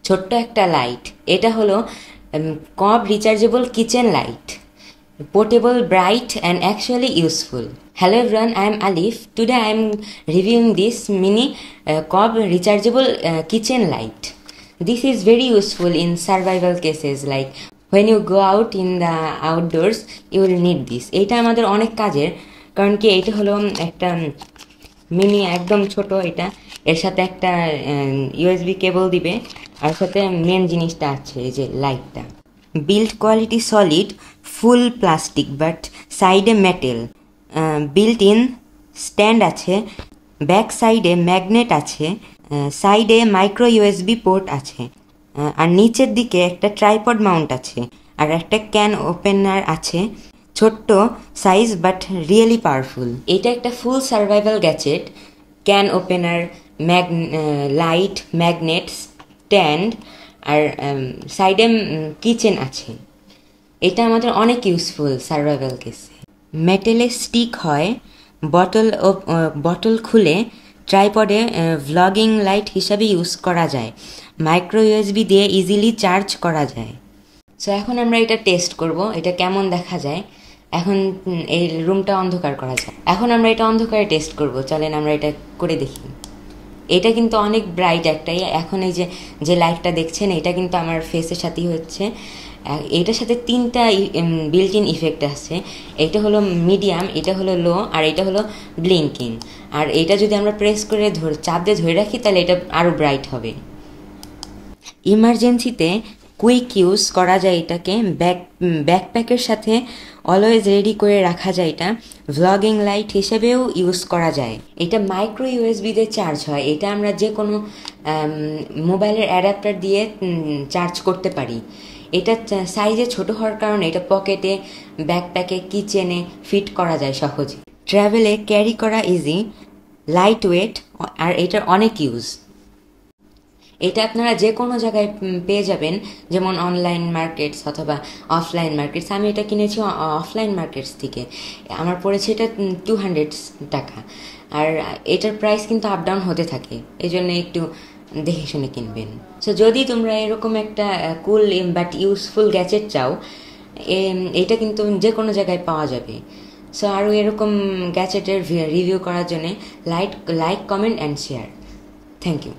ছোট্ট একটা লাইট। এটা হলো কব rechargeable kitchen light, portable, bright and actually useful. Hello everyone, I am Alif. Today I am reviewing this mini Cobb rechargeable kitchen light. This is very useful in survival cases, like when you go out in the outdoors you will need this. এটা আমাদের অনেক কাজের, কারণ কি এটা হলো একটা mini একদম ছোট। এটা এর সাথে একটা ইউএসবি কেবল দিবে, আর সাথে মেন জিনিসটা আছে এই যে লাইটটা। Build quality solid, full plastic but সাইডে মেটেল, বিল্ট ইন স্ট্যান্ড আছে, ব্যাক সাইডে ম্যাগনেট আছে, সাইডে মাইক্রো ইউএসবি পোর্ট আছে, আর নিচের দিকে একটা ট্রাইপড মাউন্ট আছে, আর একটা ক্যান ওপেনার আছে। ছোট্ট সাইজ বাট রিয়েলি পাওয়ারফুল। এটা একটা full survival gadget. Can opener, light, magnet, stand, আর সাইডে কিচেন আছে। এটা আমাদের অনেক ইউজফুল সার্ভাইভাল কেসে। মেটেলে স্টিক হয়, বটল খুলে ট্রাইপডে ভ্লগিং লাইট হিসাবে ইউজ করা যায়। মাইক্রো ইউএসবি দিয়ে ইজিলি চার্জ করা যায়। সো এখন আমরা এটা টেস্ট করব, এটা কেমন দেখা যায়। এখন এই রুমটা অন্ধকার করা যায়। এখন আমরা এটা অন্ধকারে টেস্ট করব, চলেন আমরা এটা করে দেখি। এটা কিন্তু অনেক ব্রাইট একটাই। এখন এই যে লাইটটা দেখছেন এটা কিন্তু আমার ফেসের সাথেই হচ্ছে। এটার সাথে তিনটা বিল্ট ইন ইফেক্ট আছে। এটা হলো মিডিয়াম, এটা হলো লো, আর এটা হলো ব্লিঙ্কিং। আর এটা যদি আমরা প্রেস করে চাপ দিয়ে ধরে রাখি তাহলে এটা আরও ব্রাইট হবে। ইমার্জেন্সিতে কুইক ইউজ করা যায় এটাকে। ব্যাকপ্যাকের সাথে অলওয়েজ রেডি করে রাখা যায়। এটা ভ্লগিং লাইট হিসেবেও ইউজ করা যায়। এটা মাইক্রো ইউএসবিতে চার্জ হয়। এটা আমরা যে কোনো মোবাইলের অ্যাডাপ্টার দিয়ে চার্জ করতে পারি। এটা সাইজে ছোট হওয়ার কারণে এটা পকেটে, ব্যাকপ্যাকে, কিচেনে ফিট করা যায় সহজে। ট্রাভেলে ক্যারি করা ইজি, লাইট ওয়েট, আর এটার অনেক ইউজ। এটা আপনারা যে কোনো জায়গায় পেয়ে যাবেন, যেমন অনলাইন মার্কেটস অথবা অফলাইন মার্কেটস। আমি এটা কিনেছি অফলাইন মার্কেটস থেকে। আমার পড়েছে এটা 200 টাকা। আর এটার প্রাইস কিন্তু আপ ডাউন হতে থাকে, এই জন্য একটু দেখে শুনে কিনবেন। সো যদি তোমরা এরকম একটা কুল বাট ইউজফুল গ্যাজেট চাও, এটা কিন্তু যে কোনো জায়গায় পাওয়া যাবে। সো আরও এরকম গ্যাজেটের রিভিউ করার জন্য like, comment and share. Thank you.